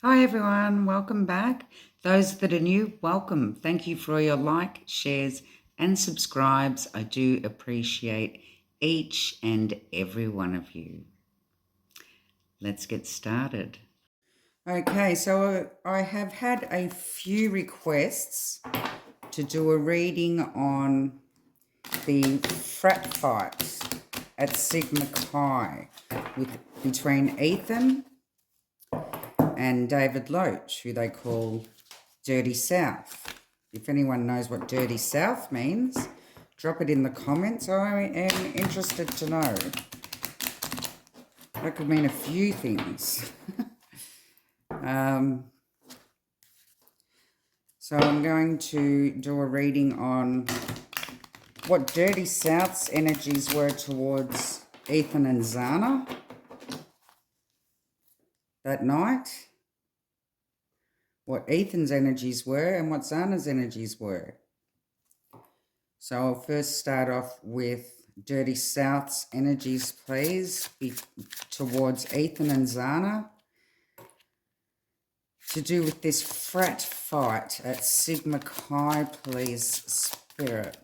Hi everyone, welcome back. Those that are new, welcome. Thank you for your like, shares, and subscribes. I do appreciate each and every one of you. Let's get started. Okay, so I have had a few requests to do a reading on the frat fight at Sigma Chi between Ethan and David Loach, who they call Dirty South. If anyone knows what Dirty South means, drop it in the comments. I am interested to know. That could mean a few things. So I'm going to do a reading on what Dirty South's energies were towards Ethan and Zana that night, what Ethan's energies were and what Zana's energies were. So I'll first start off with Dirty South's energies, please, towards Ethan and Zana, to do with this frat fight at Sigma Chi, please, Spirit.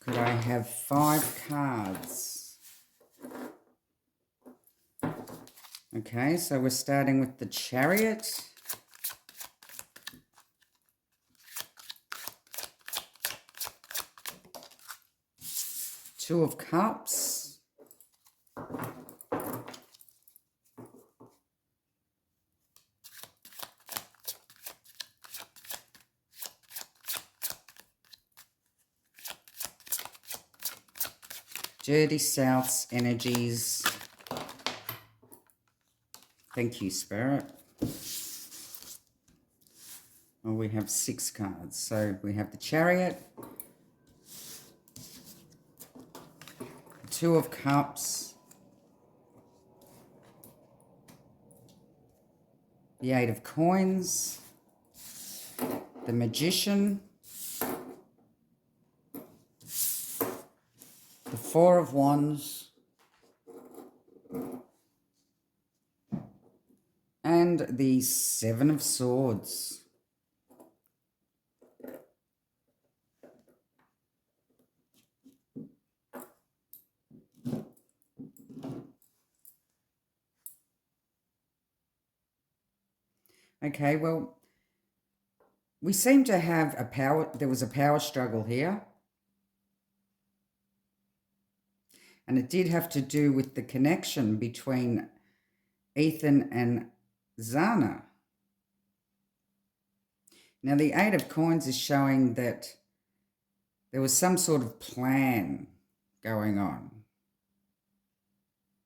Could I have 5 cards? Okay, so we're starting with the Chariot. Two of Cups. Dirty South's energies. Thank you, Spirit. Well, we have 6 cards. So we have the Chariot, Two of Cups, the 8 of Coins, the Magician, the 4 of Wands, and the 7 of Swords. Okay, well, we seem to have there was a power struggle here. And it did have to do with the connection between Ethan and Zana. Now, the 8 of Coins is showing that there was some sort of plan going on.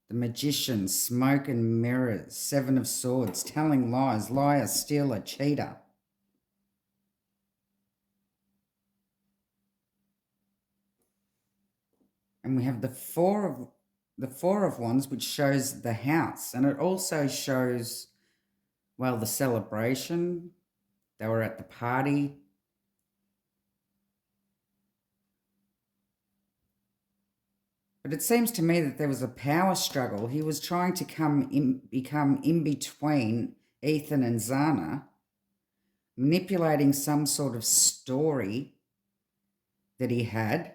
The Magician, Smoke and Mirrors, 7 of Swords, telling lies, liar, stealer, cheater. And we have the four of Wands, which shows the house, and it also shows, well, the celebration. They were at the party. But it seems to me that there was a power struggle. He was trying to become in between Ethan and Zana, manipulating some sort of story that he had.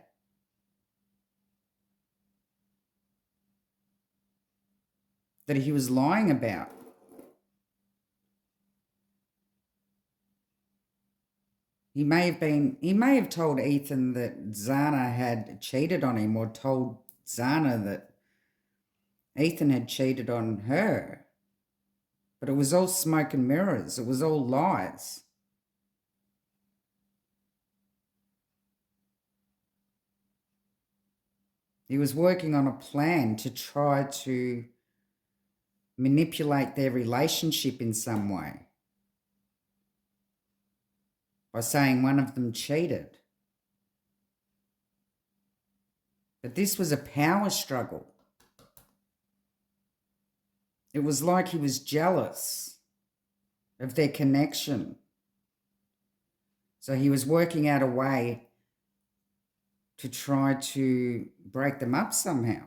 That he was lying about. He may have told Ethan that Zana had cheated on him, or told Zana that Ethan had cheated on her. But it was all smoke and mirrors. It was all lies. He was working on a plan to try to manipulate their relationship in some way by saying one of them cheated. But this was a power struggle. It was like he was jealous of their connection. So he was working out a way to try to break them up somehow.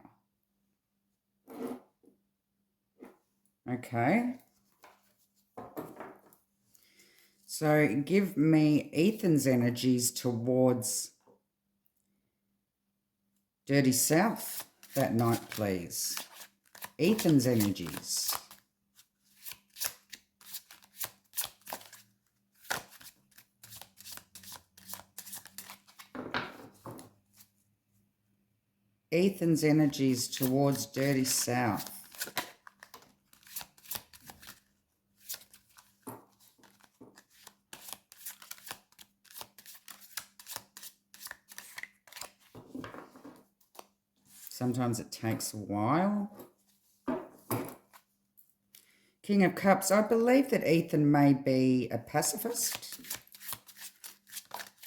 Okay. So give me Ethan's energies towards Dirty South that night, please. Ethan's energies. Ethan's energies towards Dirty South. Sometimes it takes a while. King of Cups. I believe that Ethan may be a pacifist.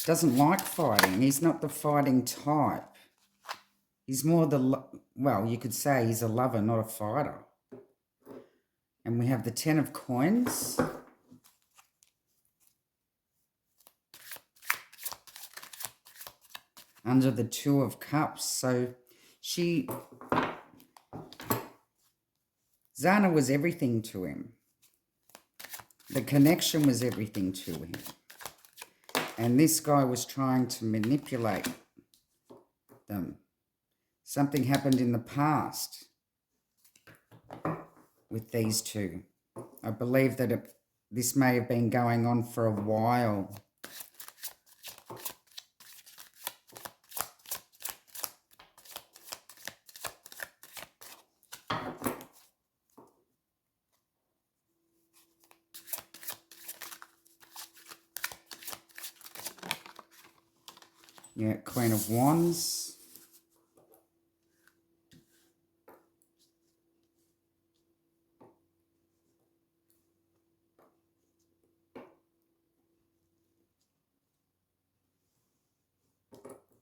Doesn't like fighting. He's not the fighting type. He's more well, you could say he's a lover, not a fighter. And we have the 10 of Coins. Under the 2 of Cups. So Zana was everything to him. The connection was everything to him. And this guy was trying to manipulate them. Something happened in the past with these two. I believe that this may have been going on for a while. Yeah, Queen of Wands.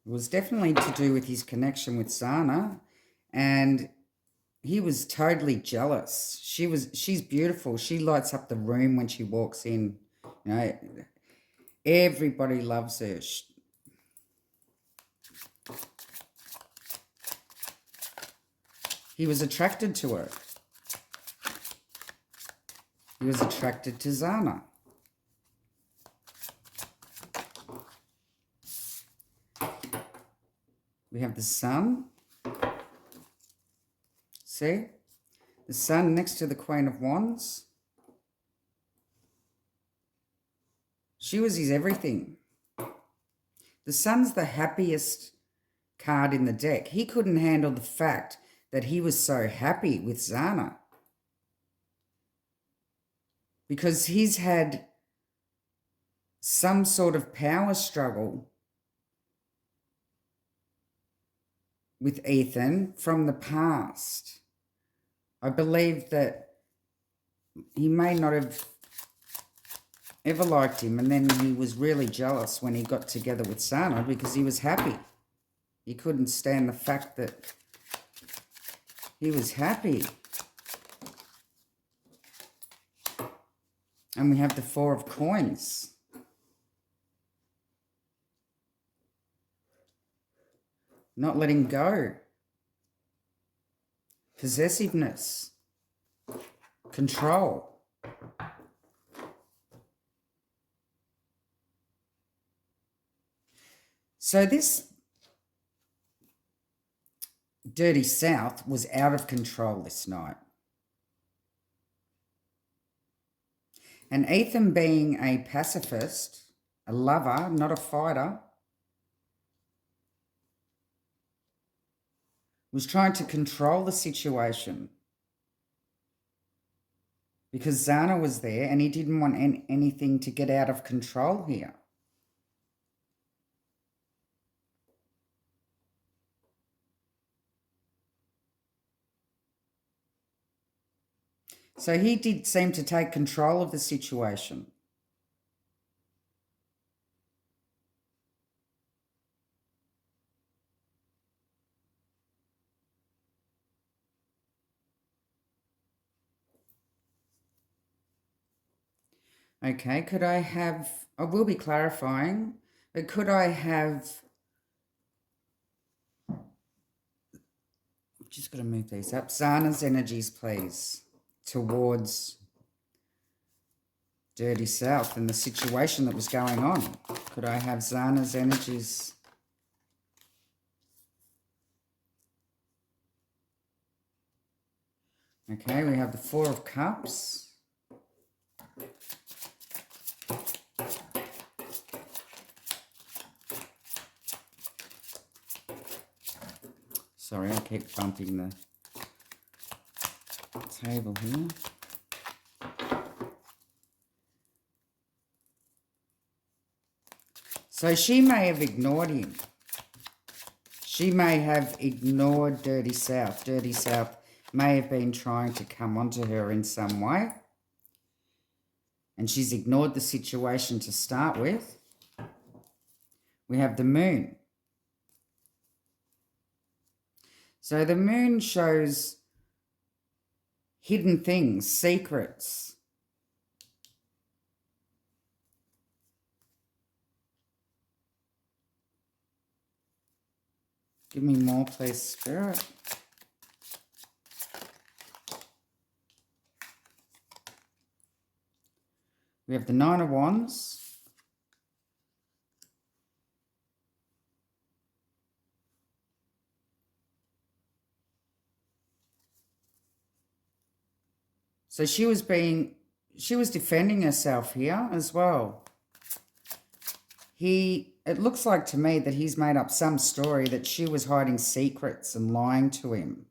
It was definitely to do with his connection with Zana, and he was totally jealous. She's beautiful. She lights up the room when she walks in. You know, everybody loves her. He was attracted to her. He was attracted to Zana. We have the Sun. See? The Sun next to the Queen of Wands. She was his everything. The Sun's the happiest card in the deck. He couldn't handle the fact that he was so happy with Zana, because he's had some sort of power struggle with Ethan from the past. I believe that he may not have ever liked him, and then he was really jealous when he got together with Zana because he was happy. He couldn't stand the fact that he was happy. And we have the 4 of Coins. Not letting go. Possessiveness. Control. So this Dirty South was out of control this night. And Ethan, being a pacifist, a lover, not a fighter, was trying to control the situation because Zana was there and he didn't want anything to get out of control here. So he did seem to take control of the situation. Okay, could I have, I will be clarifying, but could I have, just got to move these up, Zana's energies, please, towards Dirty South and the situation that was going on. Could I have Xana's energies? Okay, we have the Four of Cups. Sorry, I keep bumping the table here. So she may have ignored him. She may have ignored Dirty South. Dirty South may have been trying to come onto her in some way. And she's ignored the situation to start with. We have the Moon. So the Moon shows hidden things, secrets. Give me more, please, Spirit. We have the Nine of Wands. So she was defending herself here as well. It looks like to me that he's made up some story that she was hiding secrets and lying to him.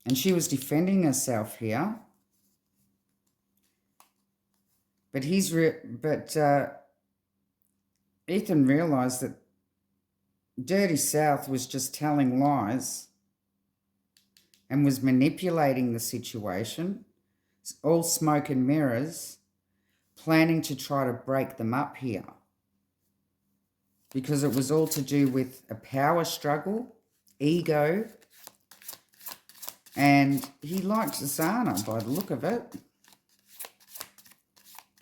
And she was defending herself here. But Ethan realised that Dirty South was just telling lies and was manipulating the situation. It's all smoke and mirrors, planning to try to break them up here. Because it was all to do with a power struggle, ego, and he liked Zana by the look of it.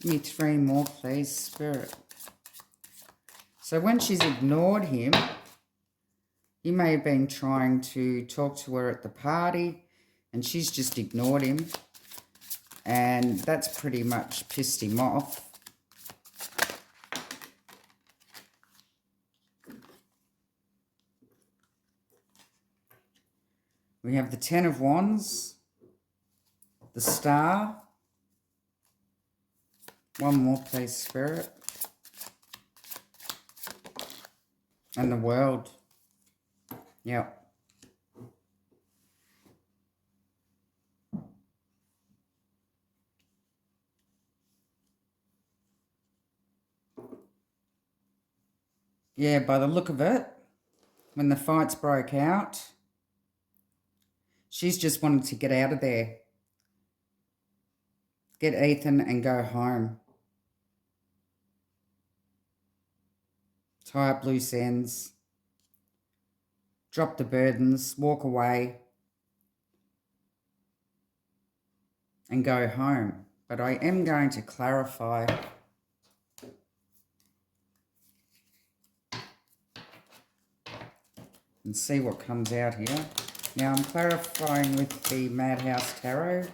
Give me 3 more, please, Spirit. So when she's ignored him, he may have been trying to talk to her at the party and she's just ignored him. And that's pretty much pissed him off. We have the Ten of Wands, the Star. 1 more, please, Spirit. And the World. Yep. Yeah, by the look of it, when the fights broke out, she's just wanted to get out of there. Get Ethan and go home. Tie up loose ends. Drop the burdens, walk away. And go home. But I am going to clarify and see what comes out here. Now I'm clarifying with the Madhouse Tarot.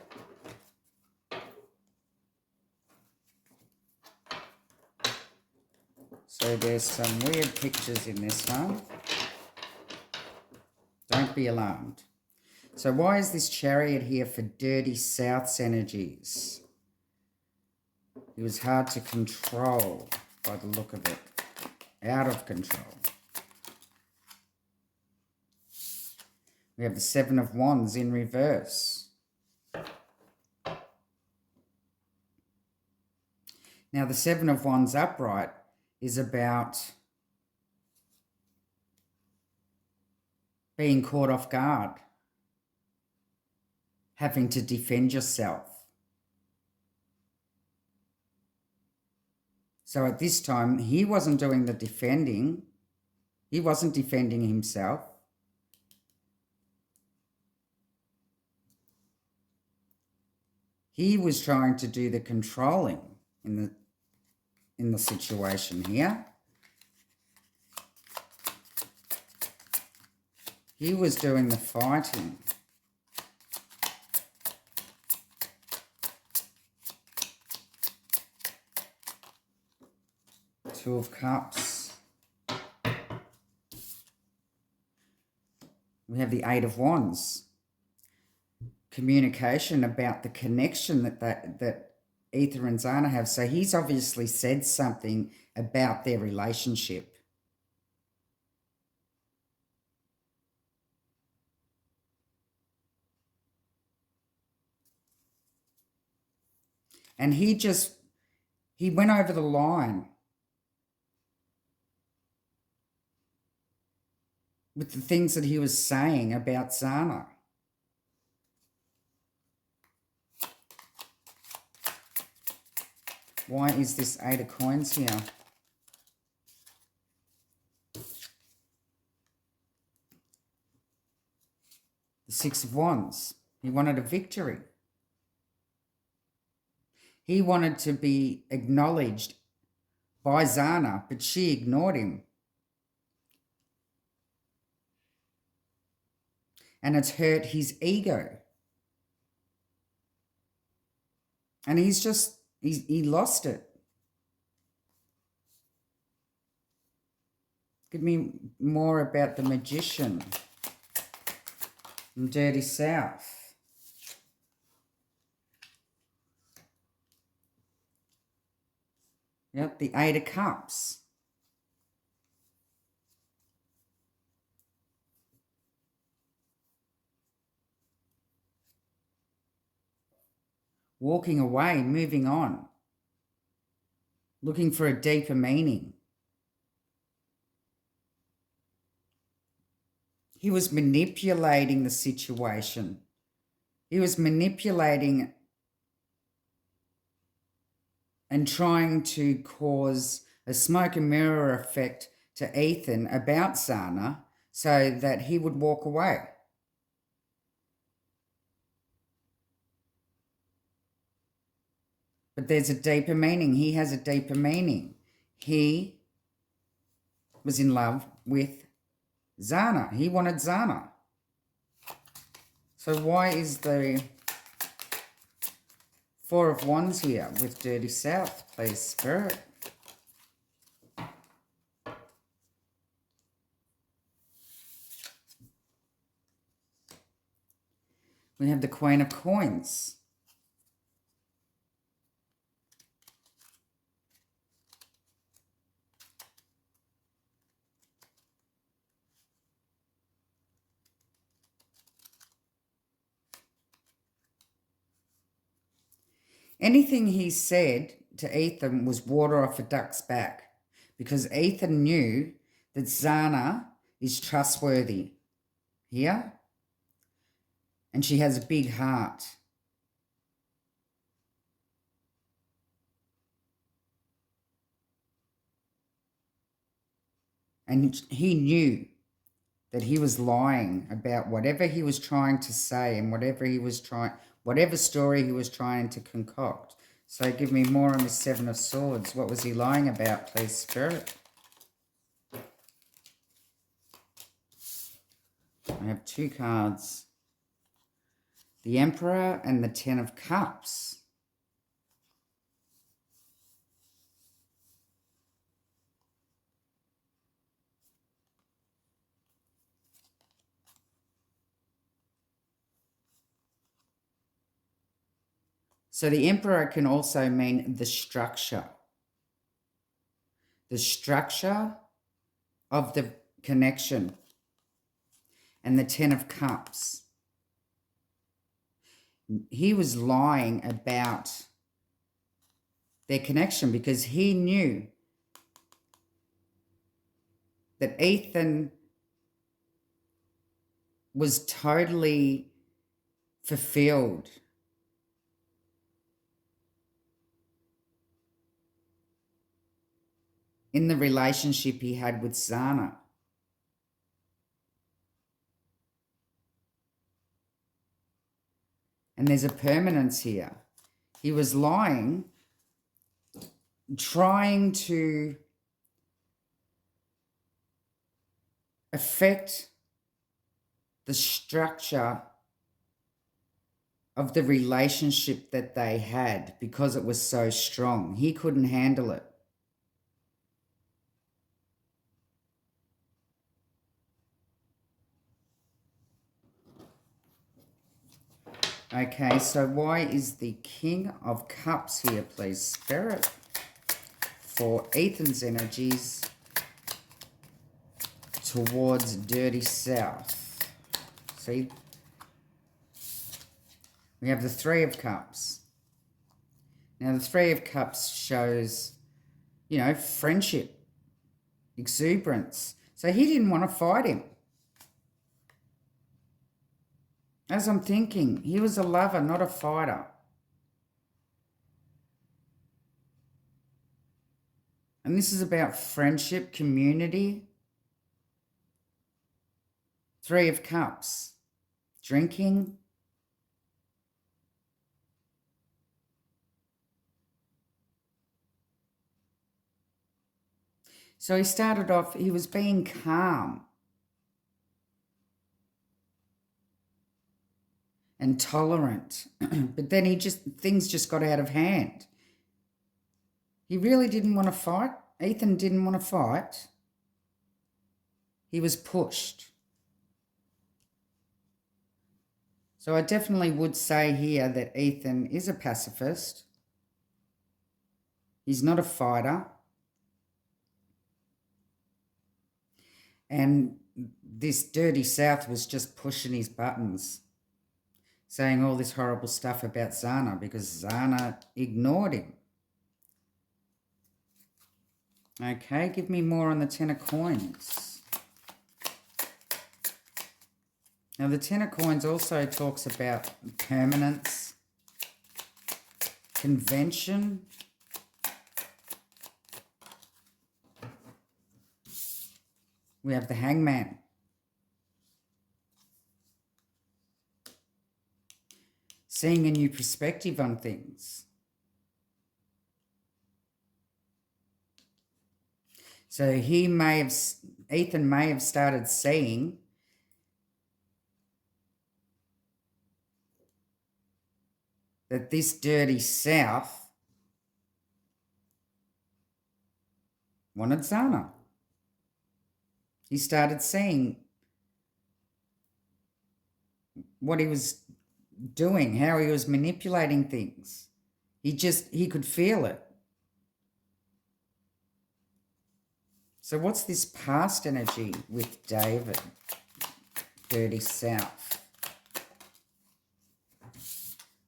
So there's some weird pictures in this one. Don't be alarmed. So why is this Chariot here for Dirty South's energies? He was hard to control by the look of it. Out of control. We have the Seven of Wands in reverse. Now the Seven of Wands upright is about being caught off guard, having to defend yourself. So at this time, he wasn't doing the defending. He wasn't defending himself. He was trying to do the controlling in the situation here. He was doing the fighting. Two of Cups. We have the Eight of Wands. Communication about the connection that Ether and Zana have. So he's obviously said something about their relationship. And he went over the line with the things that he was saying about Zana. Why is this Eight of Coins here? The Six of Wands. He wanted a victory. He wanted to be acknowledged by Zana, but she ignored him. And it's hurt his ego. And he lost it. Give me more about the Magician and Dirty South. Yep, the Eight of Cups. Walking away, moving on. Looking for a deeper meaning. He was manipulating the situation. He was manipulating and trying to cause a smoke and mirror effect to Ethan about Zana so that he would walk away. But there's a deeper meaning. He has a deeper meaning. He was in love with Zana. He wanted Zana. So why is the Four of Wands here with Dirty South, please, Spirit? We have the Queen of Coins. Anything he said to Ethan was water off a duck's back because Ethan knew that Zana is trustworthy here and she has a big heart. And he knew that he was lying about whatever he was trying to say and whatever story he was trying to concoct. So give me more on the Seven of Swords. What was he lying about, please, Spirit? I have two cards. The Emperor and the Ten of Cups. So the Emperor can also mean the structure. The structure of the connection. And the Ten of Cups. He was lying about their connection because he knew that Ethan was totally fulfilled in the relationship he had with Zana. And there's a permanence here. He was lying, trying to affect the structure of the relationship that they had because it was so strong. He couldn't handle it. Okay, so why is the King of Cups here, please, Spirit? For Ethan's energies towards Dirty South. See? We have the Three of Cups. Now, the Three of Cups shows, you know, friendship, exuberance. So he didn't want to fight him. As I'm thinking, he was a lover, not a fighter. And this is about friendship, community. Three of Cups. Drinking. So he started off, he was being calm and tolerant. But then things just got out of hand. He really didn't want to fight. Ethan didn't want to fight. He was pushed. So I definitely would say here that Ethan is a pacifist. He's not a fighter. And this Dirty South was just pushing his buttons, saying all this horrible stuff about Zana because Zana ignored him. Okay, give me more on the Ten of Coins. Now, the Ten of Coins also talks about permanence, convention. We have the Hangman. Seeing a new perspective on things. So Ethan may have started seeing that this Dirty South wanted Zana. He started seeing what he was doing, how he was manipulating things. He could feel it. So what's this past energy with David? Dirty South.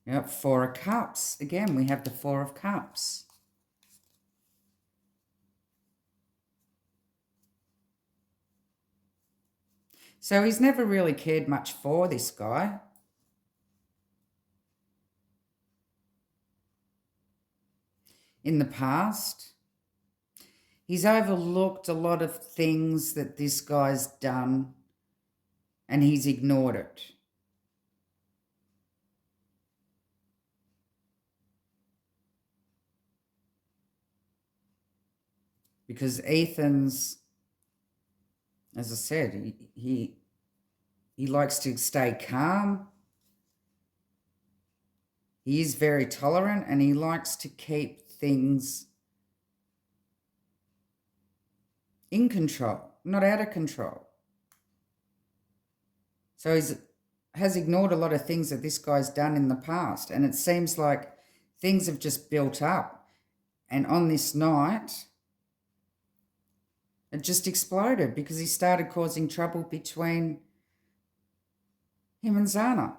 Yep, Four of Cups. Again, we have the Four of Cups. So he's never really cared much for this guy. In the past, he's overlooked a lot of things that this guy's done and he's ignored it. Because Ethan's, as I said, he likes to stay calm. He is very tolerant and he likes to keep things in control, not out of control. So he has ignored a lot of things that this guy's done in the past, and it seems like things have just built up. And on this night, it just exploded because he started causing trouble between him and Zana.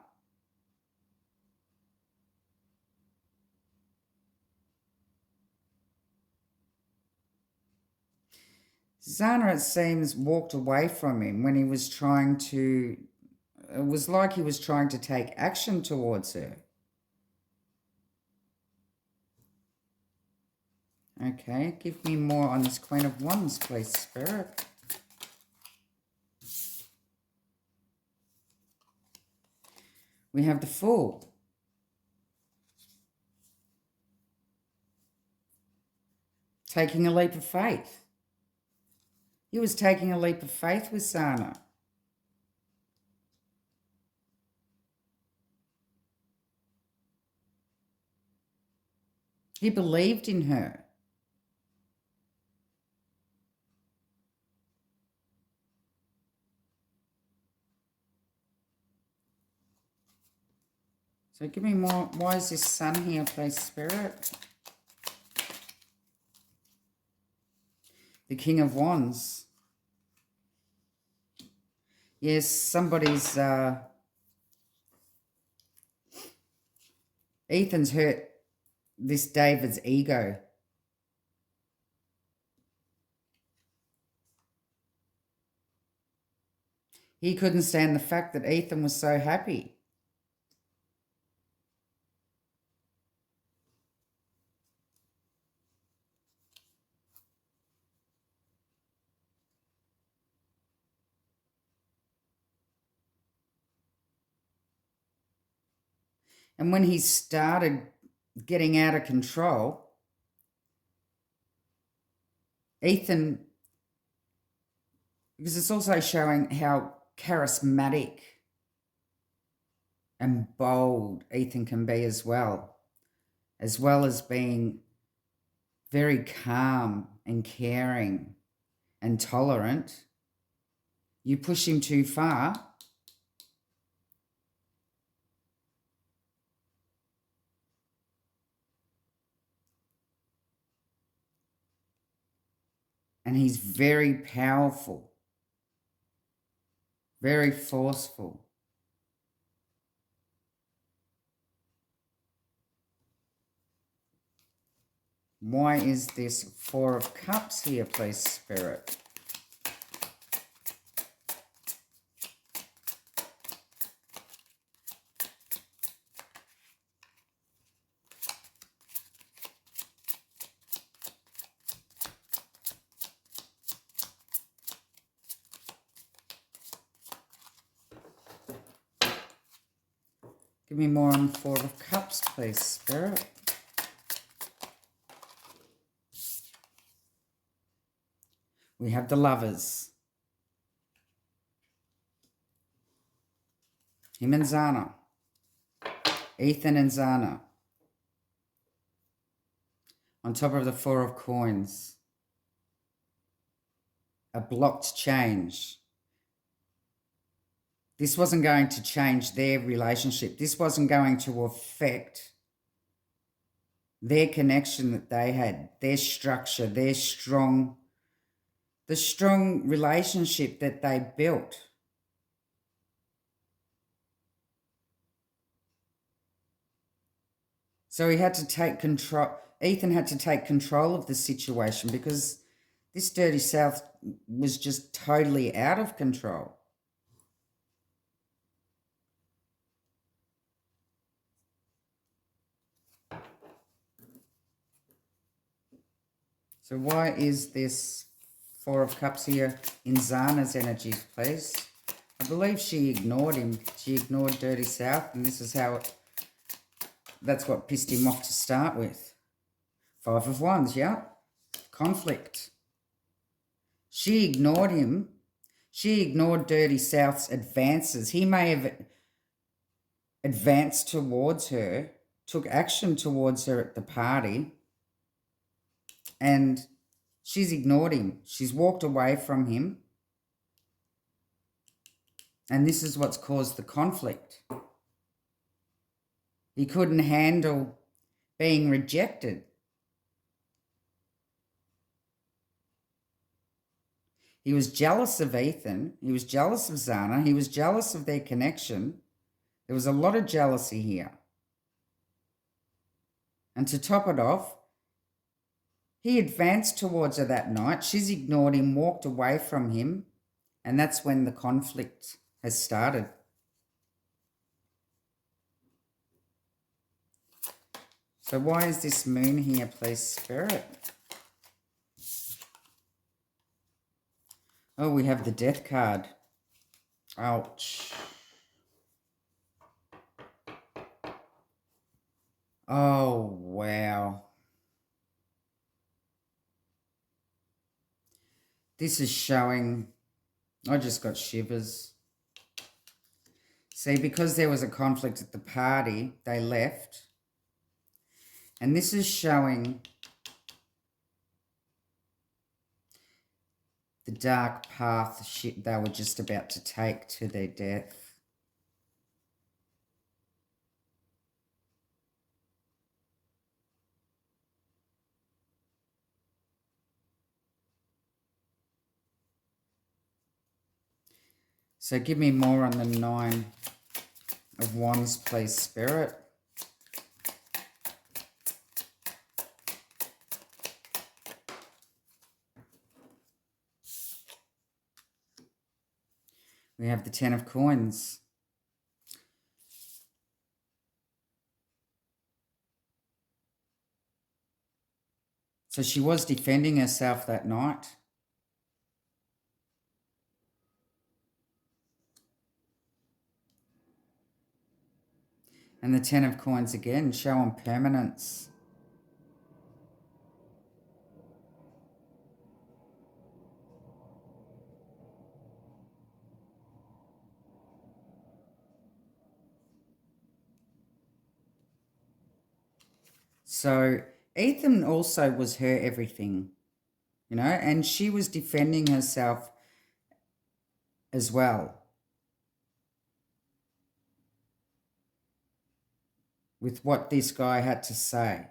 Zana, it seems, walked away from him when he was trying to, it was like he was trying to take action towards her. Okay, give me more on this Queen of Wands, please, Spirit. We have the Fool. Taking a leap of faith. He was taking a leap of faith with Zana. He believed in her. So give me more. Why is this sun here, please, Spirit? The King of Wands. Yes, somebody's... Ethan's hurt this David's ego. He couldn't stand the fact that Ethan was so happy. And when he started getting out of control, Ethan, because it's also showing how charismatic and bold Ethan can be as well as being very calm and caring and tolerant. You push him too far, and he's very powerful, very forceful. Why is this Four of Cups here, please, Spirit? Give me more on Four of Cups, please, Spirit. We have the Lovers. Him and Zana. Ethan and Zana. On top of the Four of Coins. A blocked change. This wasn't going to change their relationship. This wasn't going to affect their connection that they had, their structure, the strong relationship that they built. So he had to take control. Ethan had to take control of the situation because this Dirty South was just totally out of control. So why is this Four of Cups here in Zana's energies, please? I believe she ignored him. She ignored Dirty South, and this is how that's what pissed him off to start with. Five of Wands, yeah? Conflict. She ignored him. She ignored Dirty South's advances. He may have advanced towards her, took action towards her at the party, and she's ignored him. She's walked away from him. And this is what's caused the conflict. He couldn't handle being rejected. He was jealous of Ethan. He was jealous of Zana. He was jealous of their connection. There was a lot of jealousy here. And to top it off, he advanced towards her that night. She's ignored him, walked away from him, and that's when the conflict has started. So why is this moon here, please, Spirit? Oh, we have the Death card. Ouch. Oh, wow. This is showing... I just got shivers. See, because there was a conflict at the party, they left. And this is showing the dark path they were just about to take to their death. So give me more on the Nine of Wands, please, Spirit. We have the Ten of Coins. So she was defending herself that night. And the Ten of Coins again, showing permanence. So Ethan also was her everything, you know, and she was defending herself as well with what this guy had to say,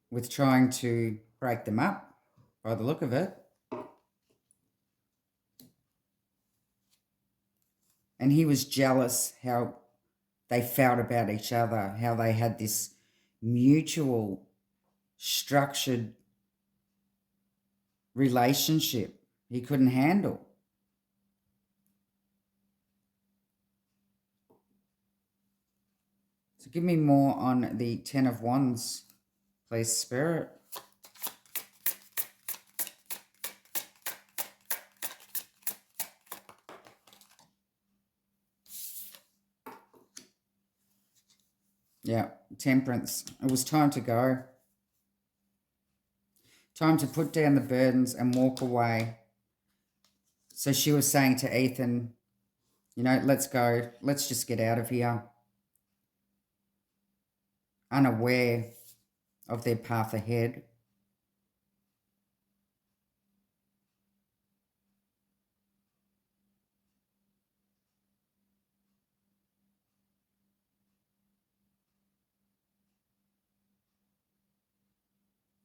with trying to break them up by the look of it. And he was jealous how they felt about each other, how they had this mutual, structured relationship he couldn't handle. So give me more on the Ten of Wands, please, Spirit. Yeah, Temperance. It was time to go. Time to put down the burdens and walk away. So she was saying to Ethan, you know, let's go. Let's just get out of here. Unaware of their path ahead.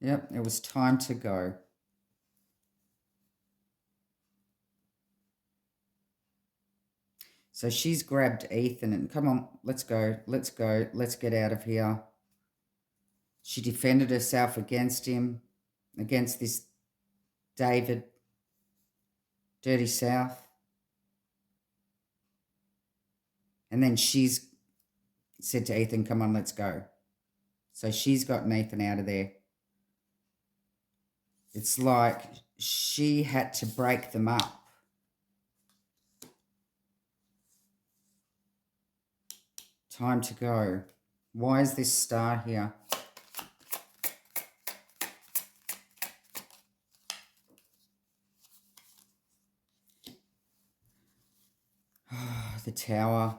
Yep, it was time to go. So she's grabbed Ethan and come on, let's go, let's go, let's get out of here. She defended herself against him, against this David, Dirty South. And then she's said to Ethan, come on, let's go. So she's gotten Ethan out of there. It's like she had to break them up. Time to go. Why is this star here? The Tower.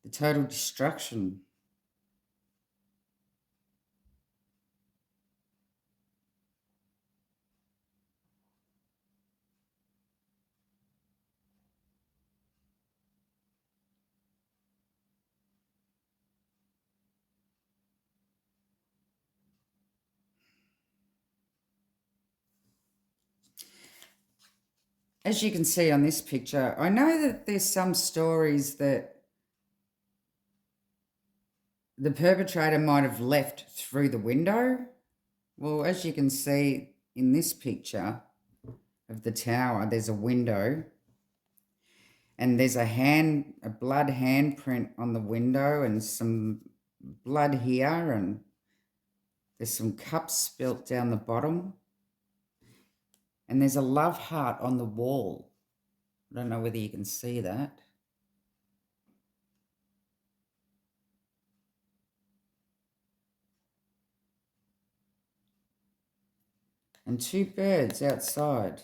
The total destruction. As you can see on this picture, I know that there's some stories that the perpetrator might have left through the window. Well, as you can see in this picture of the tower, there's a window and there's a blood handprint on the window and some blood here, and there's some cups spilt down the bottom. And there's a love heart on the wall. I don't know whether you can see that. And two birds outside.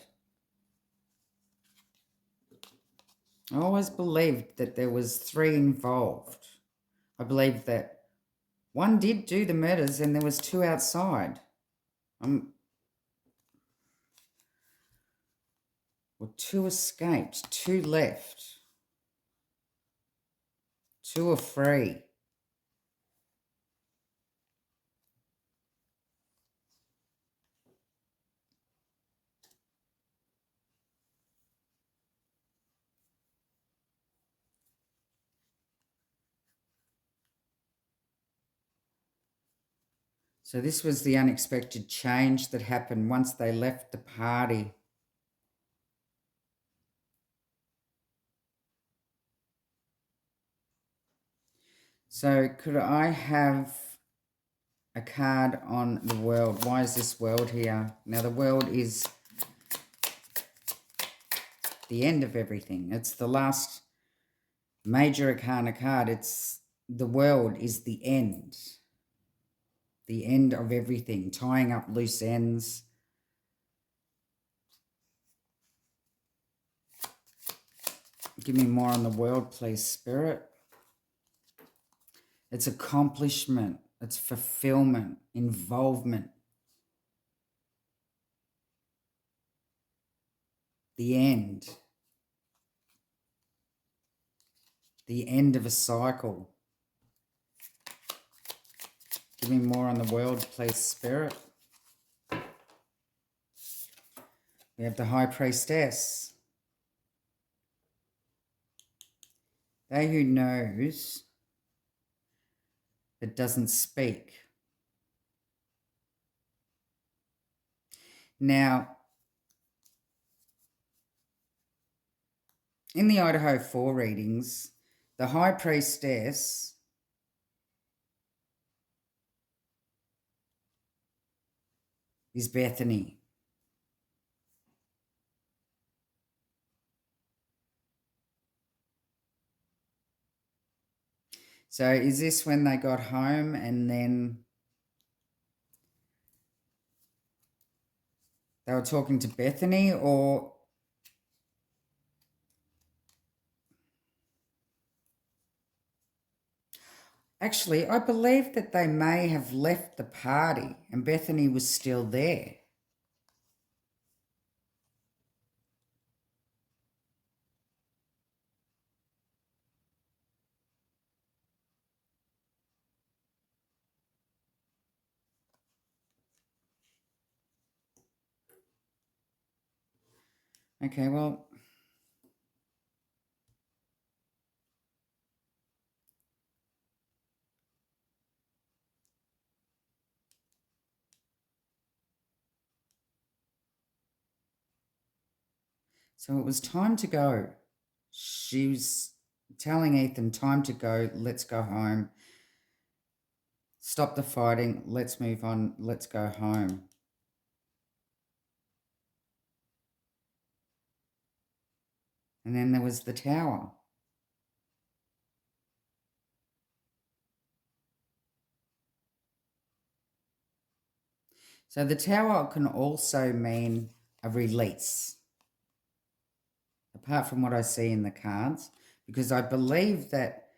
I always believed that there was three involved. I believed that one did do the murders and there was two outside. Well, two escaped, two left. Two are free. So this was the unexpected change that happened once they left the party. So could I have a card on the world? Why is this world here? Now the world is the end of everything. It's the last major arcana card. It's the world is the end of everything, tying up loose ends. Give me more on the world, please, Spirit. It's accomplishment, it's fulfillment, involvement. The end. The end of a cycle. Give me more on the world, please, Spirit. We have the High Priestess. They who knows but doesn't speak. Now, in the Idaho 4 readings, the High Priestess is Bethany. So is this when they got home and then they were talking to Bethany, or actually I believe that they may have left the party and Bethany was still there. Okay, well, so it was time to go. She was telling Ethan, time to go, let's go home. Stop the fighting, let's move on, let's go home. And then there was the tower. So the tower can also mean a release, apart from what I see in the cards, because I believe that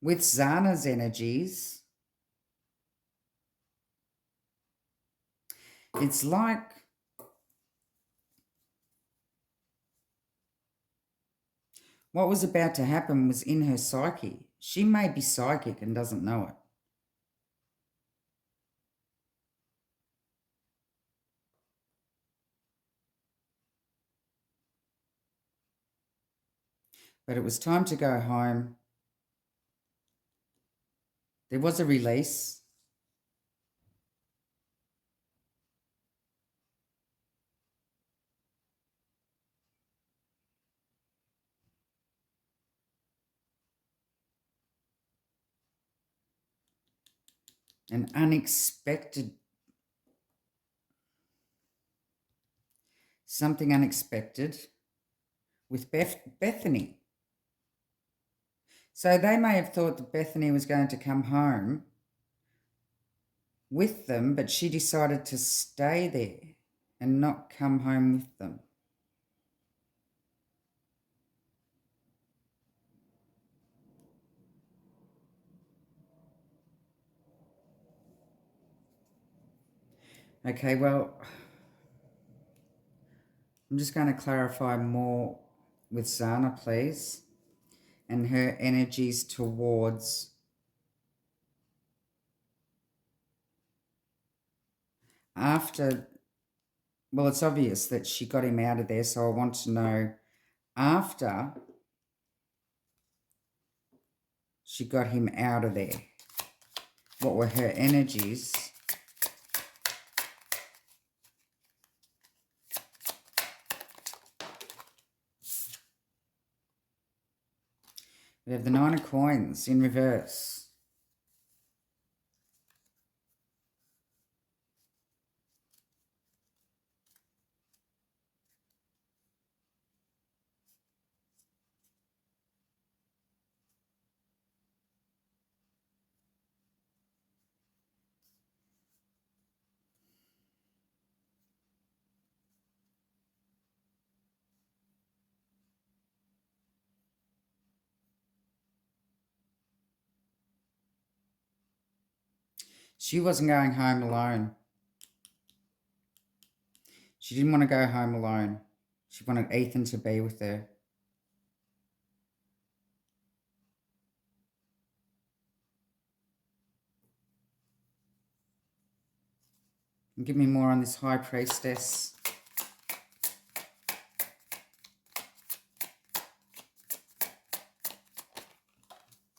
with Xana's energies, it's like what was about to happen was in her psyche. She may be psychic and doesn't know it. But it was time to go home. There was a release. An unexpected, something unexpected with Bethany. So they may have thought that Bethany was going to come home with them, but she decided to stay there and not come home with them. Okay, well, I'm just going to clarify more with Zana, please, and her energies towards after. Well, it's obvious that she got him out of there, so I want to know after she got him out of there, what were her energies We have the Nine of Coins in reverse. She wasn't going home alone. She didn't want to go home alone. She wanted Ethan to be with her. And give me more on this High Priestess.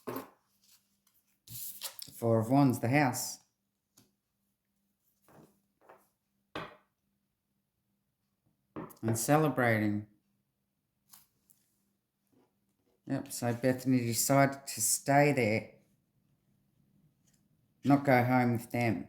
The Four of Wands, the house. And celebrating. Yep, so Bethany decided to stay there, not go home with them.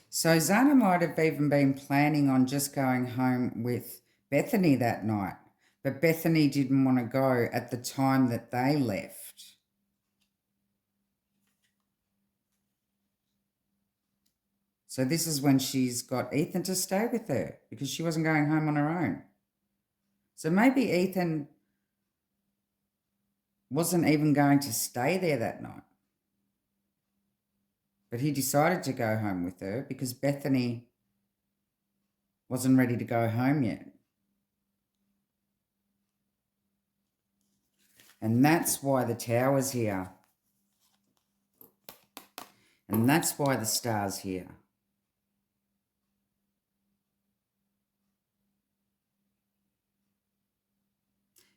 So Zana might have even been planning on just going home with Bethany that night, but Bethany didn't want to go at the time that they left. So this is when she's got Ethan to stay with her because she wasn't going home on her own. So maybe Ethan wasn't even going to stay there that night. But he decided to go home with her because Bethany wasn't ready to go home yet. And that's why the tower's here. And that's why the star's here.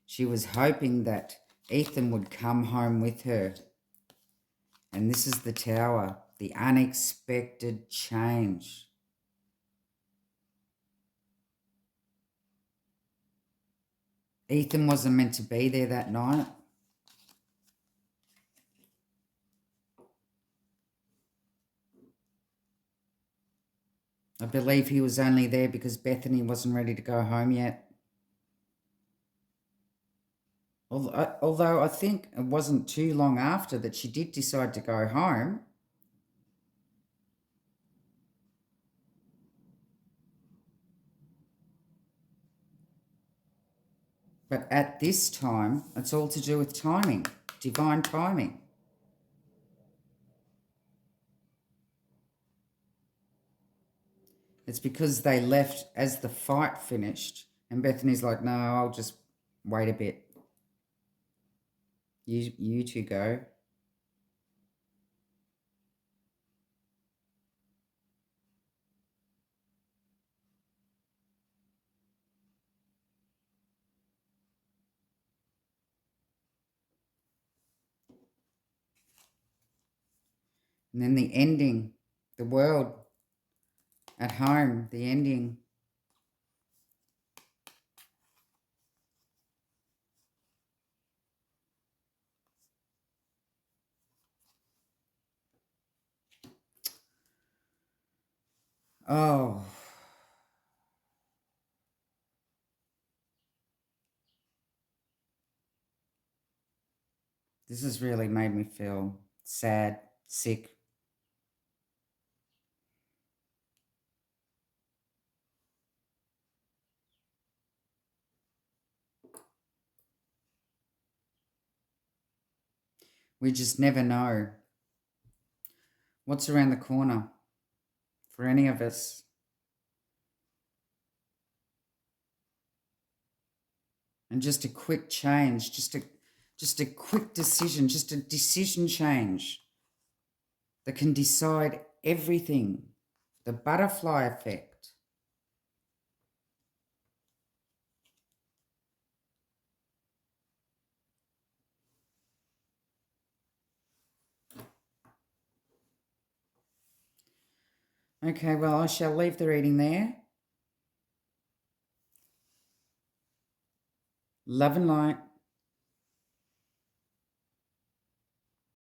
She was hoping that Ethan would come home with her. And this is the tower, the unexpected change. Ethan wasn't meant to be there that night. I believe he was only there because Bethany wasn't ready to go home yet. Although I think it wasn't too long after that she did decide to go home. But at this time, it's all to do with timing, divine timing. It's because they left as the fight finished. And Bethany's like, no, I'll just wait a bit. You two go. And then the ending, the world at home, the ending. Oh. This has really made me feel sad, sick. We just never know what's around the corner for any of us. And just a quick change, just a quick decision, just a decision change that can decide everything. The butterfly effect. Okay, well, I shall leave the reading there. Love and light.